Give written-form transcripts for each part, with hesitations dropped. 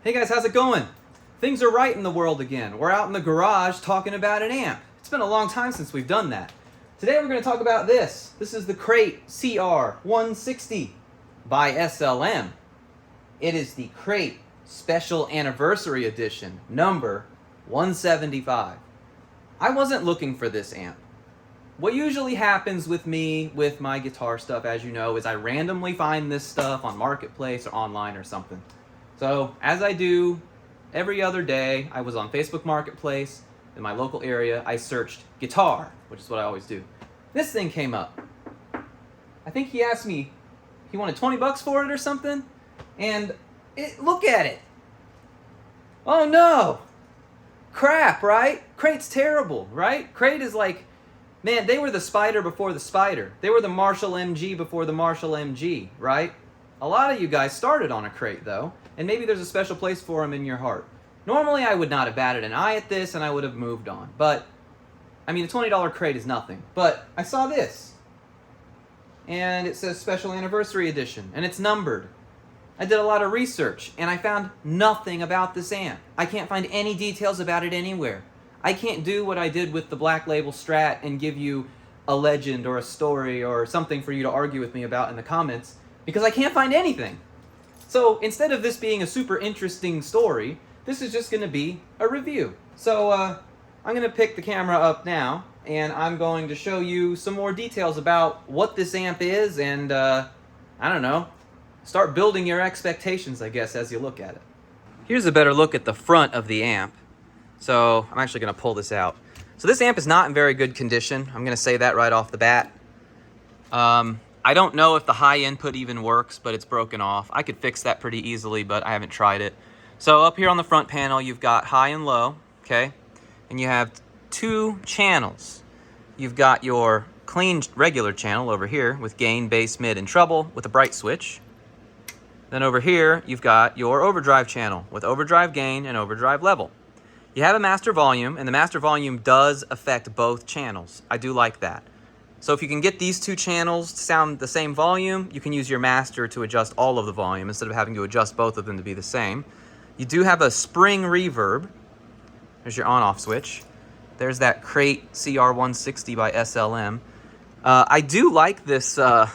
Hey guys, how's it going? Things are right in the world again. We're out in the garage talking about an amp. It's been a long time since we've done that. Today we're going to talk about this. This is the Crate CR-160 by SLM. It is the Crate Special Anniversary Edition, number 175. I wasn't looking for this amp. What usually happens with me with my guitar stuff, as you know, is I randomly find this stuff on Marketplace or online or something. So, as I do every other day, I was on Facebook Marketplace in my local area. I searched guitar, which is what I always do. This thing came up. I think he asked me, he wanted 20 bucks for it or something. And look at it. Oh no. Crap, right? Crate's terrible, right? Crate is like, man, they were the Spider before the Spider. They were the Marshall MG before the Marshall MG, right? A lot of you guys started on a Crate though, and maybe there's a special place for them in your heart. Normally I would not have batted an eye at this and I would have moved on, but I mean, a $20 Crate is nothing. But I saw this, and it says Special Anniversary Edition, and it's numbered. I did a lot of research, and I found nothing about this amp. I can't find any details about it anywhere. I can't do what I did with the Black Label Strat and give you a legend or a story or something for you to argue with me about in the comments, because I can't find anything. So instead of this being a super interesting story, this is just going to be a review. So I'm going to pick the camera up now, and I'm going to show you some more details about what this amp is, and I don't know, start building your expectations, I guess, as you look at it. Here's a better look at the front of the amp. So I'm actually going to pull this out. So this amp is not in very good condition. I'm going to say that right off the bat. I don't know if the high input even works, but it's broken off. I could fix that pretty easily, but I haven't tried it. So up here on the front panel, you've got high and low, okay? And you have two channels. You've got your clean regular channel over here with gain, bass, mid, and treble with a bright switch. Then over here, you've got your overdrive channel with overdrive gain and overdrive level. You have a master volume, and the master volume does affect both channels. I do like that. So if you can get these two channels to sound the same volume, you can use your master to adjust all of the volume instead of having to adjust both of them to be the same. You do have a spring reverb. There's your on-off switch. There's that Crate CR-160 by SLM. I do like this, the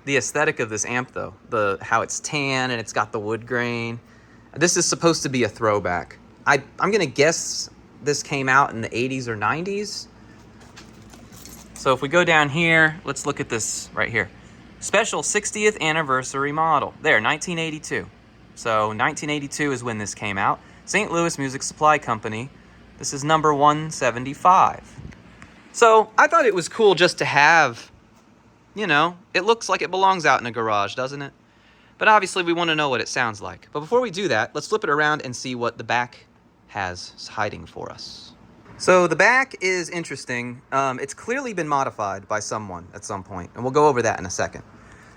aesthetic of this amp though. How it's tan and it's got the wood grain. This is supposed to be a throwback. I'm gonna guess this came out in the 80s or 90s. So if we go down here, let's look at this right here. Special 60th anniversary model. There, 1982. So 1982 is when this came out. St. Louis Music Supply Company. This is number 175. So I thought it was cool just to have, you know, it looks like it belongs out in a garage, doesn't it? But obviously we want to know what it sounds like. But before we do that, let's flip it around and see what the back has hiding for us. So the back is interesting. It's clearly been modified by someone at some point, and we'll go over that in a second.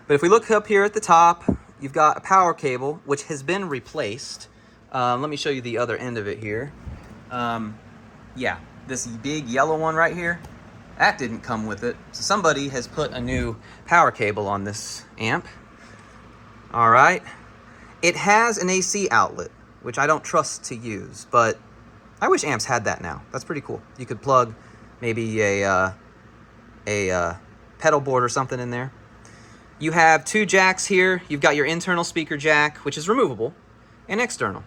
But if we look up here at the top, you've got a power cable, which has been replaced. Let me show you the other end of it here. Yeah, this big yellow one right here, that didn't come with it. So somebody has put a new power cable on this amp. All right. It has an AC outlet, which I don't trust to use, but I wish amps had that now. That's pretty cool. You could plug maybe a pedal board or something in there. You have two jacks here. You've got your internal speaker jack, which is removable, and external.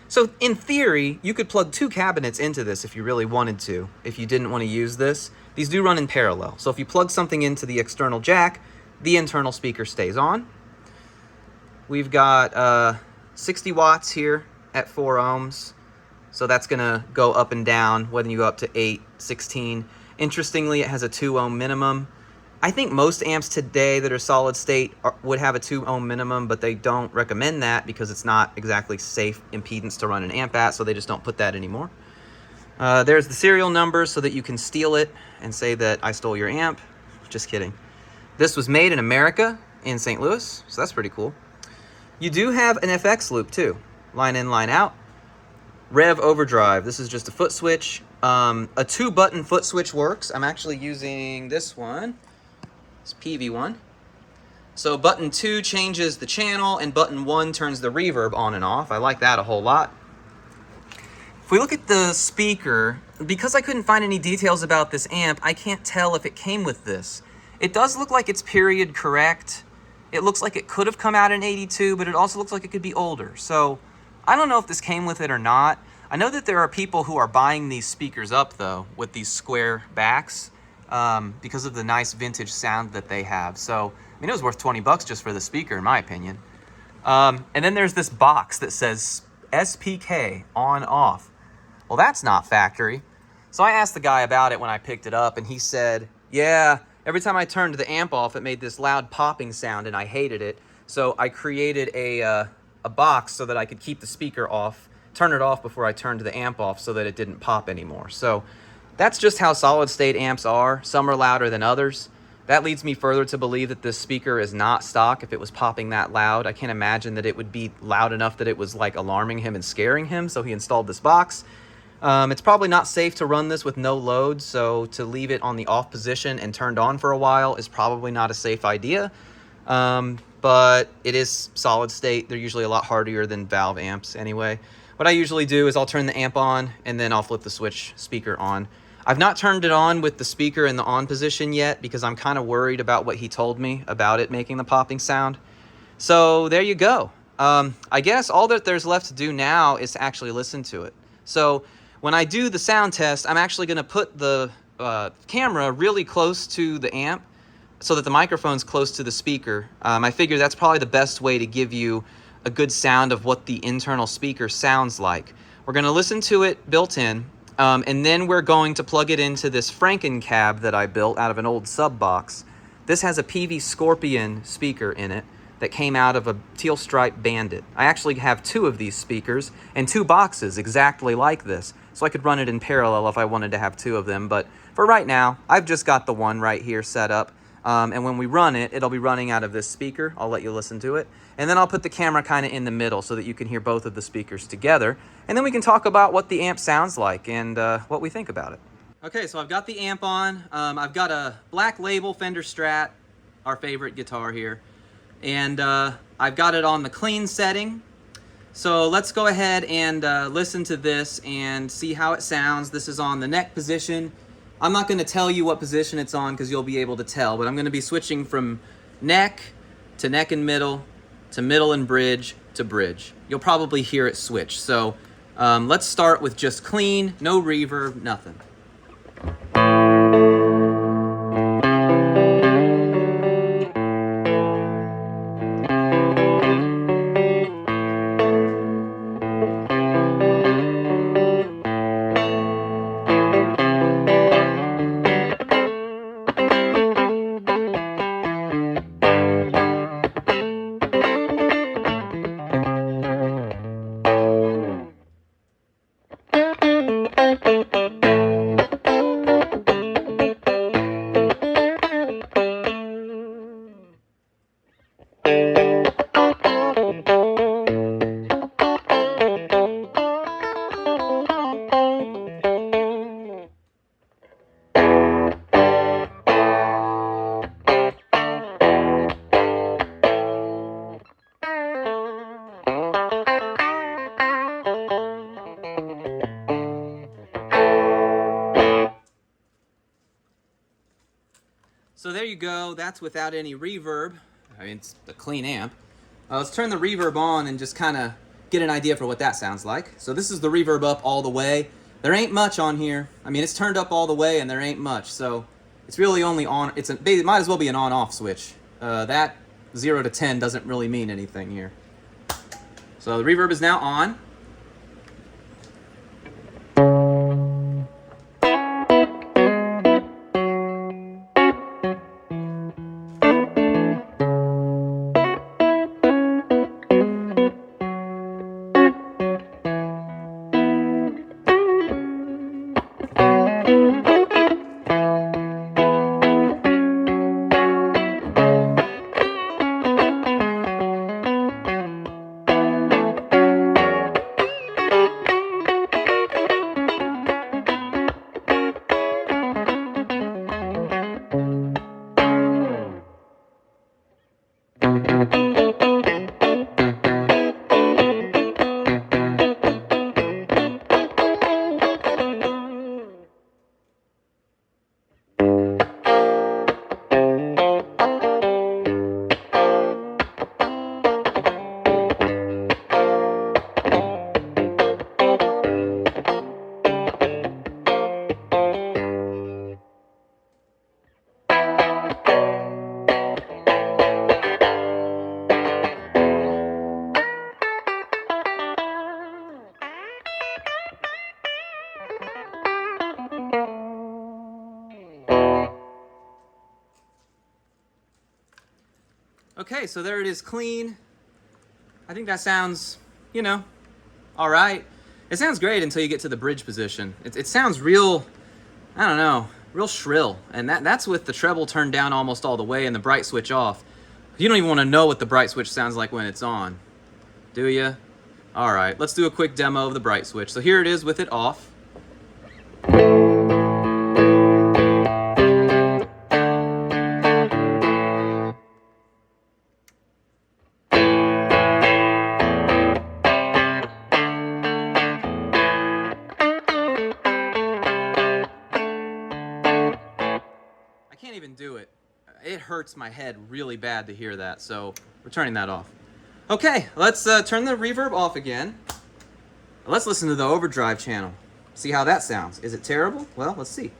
So in theory, you could plug two cabinets into this if you really wanted to, if you didn't want to use this. These do run in parallel. So if you plug something into the external jack, the internal speaker stays on. We've got 60 watts here at 4 ohms. So that's going to go up and down, whether you go up to 8, 16. Interestingly, it has a 2 ohm minimum. I think most amps today that are solid state would have a 2 ohm minimum, but they don't recommend that because it's not exactly safe impedance to run an amp at, so they just don't put that anymore. There's the serial number so that you can steal it and say that I stole your amp. Just kidding. This was made in America in St. Louis, so that's pretty cool. You do have an FX loop too, line in, line out. Rev Overdrive, this is just a foot switch. A 2-button foot switch works. I'm actually using this one, this Peavey one. So button 2 changes the channel, and button 1 turns the reverb on and off. I like that a whole lot. If we look at the speaker, because I couldn't find any details about this amp, I can't tell if it came with this. It does look like it's period correct. It looks like it could have come out in '82, but it also looks like it could be older. So I don't know if this came with it or not. I know that there are people who are buying these speakers up, though, with these square backs because of the nice vintage sound that they have. So, I mean, it was worth 20 bucks just for the speaker, in my opinion. And then there's this box that says SPK on off. Well, that's not factory. So I asked the guy about it when I picked it up, and he said, yeah, every time I turned the amp off, it made this loud popping sound, and I hated it. So I created a box so that I could keep the speaker off, turn it off before I turned the amp off so that it didn't pop anymore. So that's just how solid-state amps are. Some are louder than others. That leads me further to believe that this speaker is not stock if it was popping that loud. I can't imagine that it would be loud enough that it was like alarming him and scaring him, so he installed this box. It's probably not safe to run this with no load, so to leave it on the off position and turned on for a while is probably not a safe idea. But it is solid state. They're usually a lot hardier than valve amps anyway. What I usually do is I'll turn the amp on and then I'll flip the switch speaker on. I've not turned it on with the speaker in the on position yet because I'm kind of worried about what he told me about it making the popping sound. So there you go. I guess all that there's left to do now is to actually listen to it. So when I do the sound test, I'm actually going to put the camera really close to the amp so that the microphone's close to the speaker. I figure that's probably the best way to give you a good sound of what the internal speaker sounds like. We're going to listen to it built in, and then we're going to plug it into this Franken cab that I built out of an old sub box. This has a Peavey Scorpion speaker in it that came out of a Teal Stripe Bandit. I actually have 2 of these speakers and 2 boxes exactly like this, so I could run it in parallel if I wanted to have 2 of them. But for right now, I've just got the one right here set up. And when we run it, it'll be running out of this speaker. I'll let you listen to it. And then I'll put the camera kind of in the middle so that you can hear both of the speakers together. And then we can talk about what the amp sounds like and what we think about it. Okay, so I've got the amp on. I've got a Black Label Fender Strat, our favorite guitar here. And I've got it on the clean setting. So let's go ahead and listen to this and see how it sounds. This is on the neck position. I'm not going to tell you what position it's on because you'll be able to tell, but I'm going to be switching from neck to neck and middle to middle and bridge to bridge. You'll probably hear it switch. So let's start with just clean, no reverb, nothing. So there you go. That's without any reverb. I mean, it's a clean amp. Let's turn the reverb on and just kind of get an idea for what that sounds like. So this is the reverb up all the way. There ain't much on here. I mean, it's turned up all the way and there ain't much. So it's really only on. It might as well be an on-off switch. That 0 to 10 doesn't really mean anything here. So the reverb is now on. Okay, so there it is, clean. I think that sounds, you know, all right. It sounds great until you get to the bridge position. It sounds real, I don't know, real shrill. And that's with the treble turned down almost all the way and the bright switch off. You don't even want to know what the bright switch sounds like when it's on, do you? All right, let's do a quick demo of the bright switch. So here it is with it off. I can't even do it. It hurts my head really bad to hear that, so we're turning that off. Okay, let's turn the reverb off again. Let's listen to the overdrive channel. See how that sounds. Is it terrible? Well, let's see.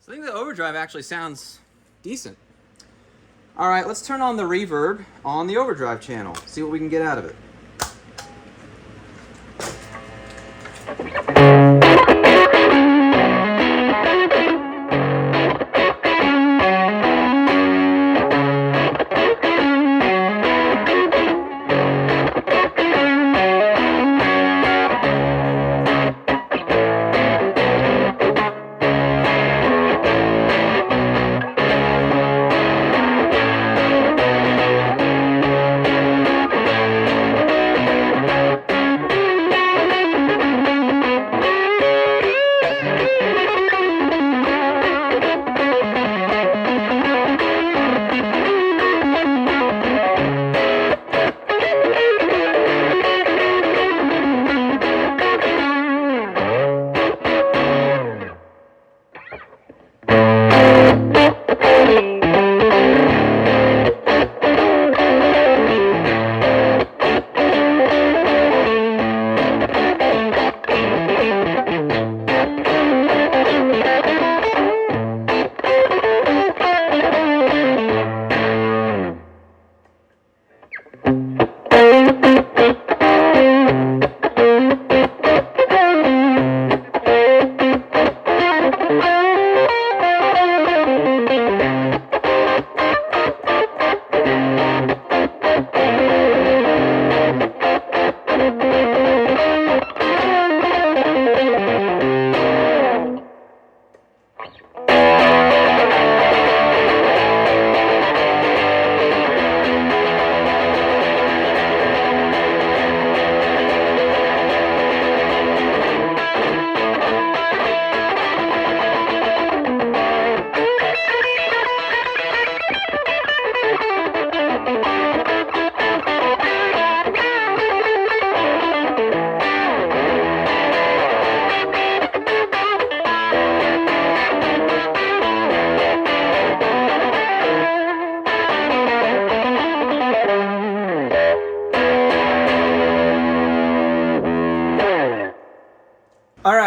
So I think the overdrive actually sounds decent. All right, let's turn on the reverb on the overdrive channel. See what we can get out of it.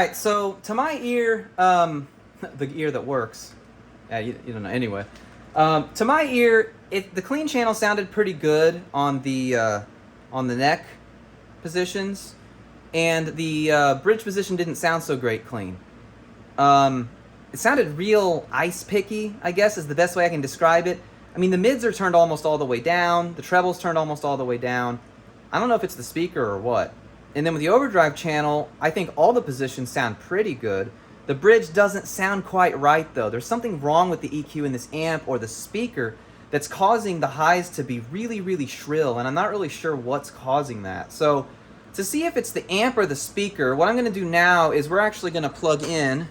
right, so to my ear, the ear that works, yeah, you don't know, anyway. To my ear, the clean channel sounded pretty good on the neck positions, and the bridge position didn't sound so great clean. It sounded real ice picky, I guess is the best way I can describe it. I mean, the mids are turned almost all the way down, the trebles turned almost all the way down. I don't know if it's the speaker or what. And then with the overdrive channel, I think all the positions sound pretty good. The bridge doesn't sound quite right though. There's something wrong with the EQ in this amp or the speaker that's causing the highs to be really, really shrill, and I'm not really sure what's causing that. So to see if it's the amp or the speaker, what I'm gonna do now is we're actually gonna plug in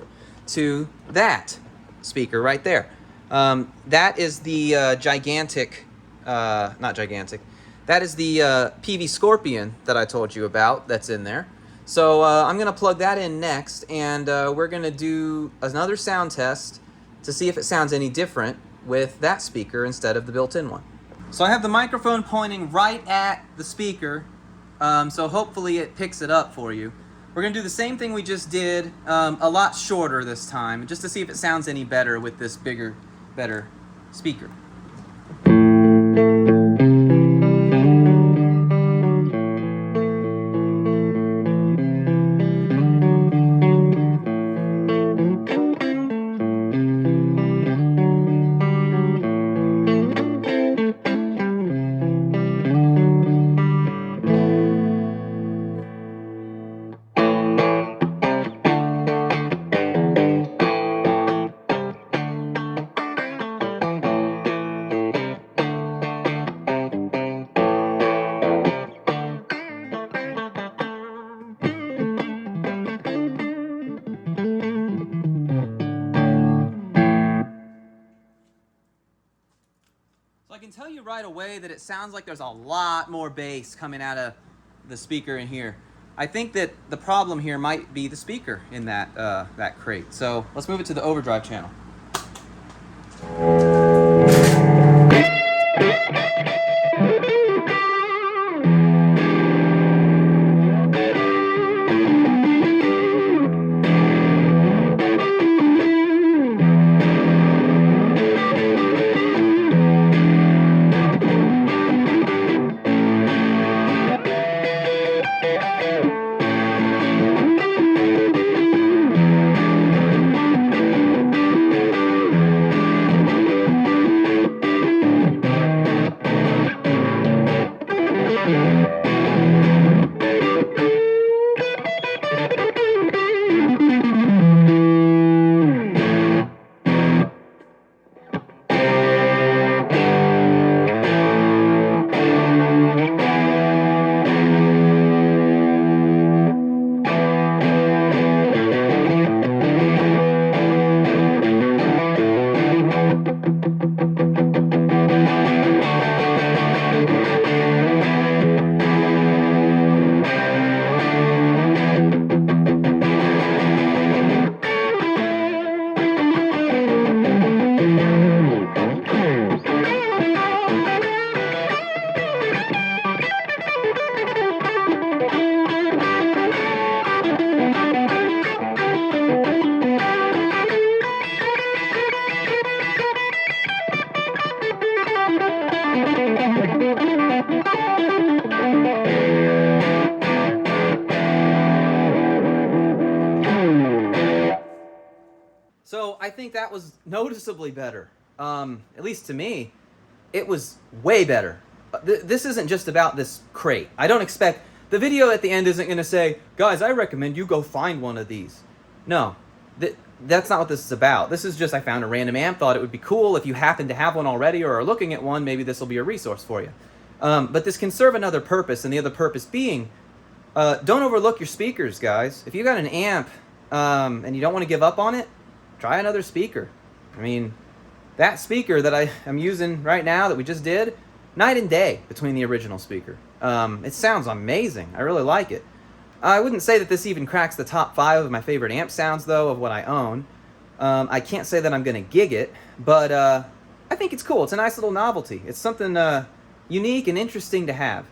to that speaker right there. That is the gigantic, not gigantic, that is the Peavey Scorpion that I told you about that's in there. So I'm going to plug that in next, and we're going to do another sound test to see if it sounds any different with that speaker instead of the built-in one. So I have the microphone pointing right at the speaker, so hopefully it picks it up for you. We're going to do the same thing we just did, a lot shorter this time, just to see if it sounds any better with this bigger, better speaker. I can tell you right away that it sounds like there's a lot more bass coming out of the speaker in here. I think that the problem here might be the speaker in that crate. So let's move it to the overdrive channel. So I think that was noticeably better. At least to me, it was way better. This isn't just about this crate. I don't expect, the video at the end isn't going to say, guys, I recommend you go find one of these. No, that's not what this is about. This is just, I found a random amp, thought it would be cool. If you happen to have one already or are looking at one, maybe this will be a resource for you. But this can serve another purpose, and the other purpose being, don't overlook your speakers, guys. If you got an amp and you don't want to give up on it, try another speaker. I mean, that speaker that I am using right now that we just did, night and day between the original speaker. It sounds amazing. I really like it. I wouldn't say that this even cracks the top 5 of my favorite amp sounds, though, of what I own. I can't say that I'm going to gig it, but I think it's cool. It's a nice little novelty. It's something unique and interesting to have.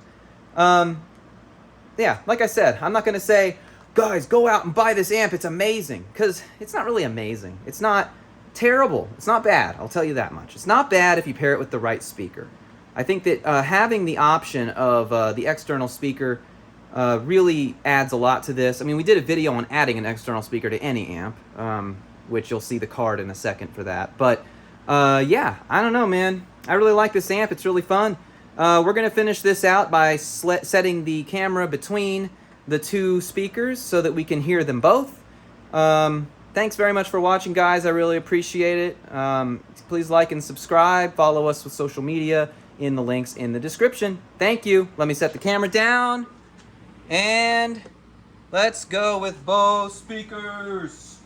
Yeah, like I said, I'm not going to say, guys, go out and buy this amp. It's amazing. Because it's not really amazing. It's not terrible. It's not bad. I'll tell you that much. It's not bad if you pair it with the right speaker. I think that having the option of the external speaker really adds a lot to this. I mean, we did a video on adding an external speaker to any amp, which you'll see the card in a second for that. But yeah, I don't know, man. I really like this amp. It's really fun. We're going to finish this out by setting the camera between the two speakers so that we can hear them both. Thanks very much for watching, guys. I really appreciate it. Please like and subscribe. Follow us with social media in the links in the description. Thank you. Let me set the camera down. And let's go with both speakers.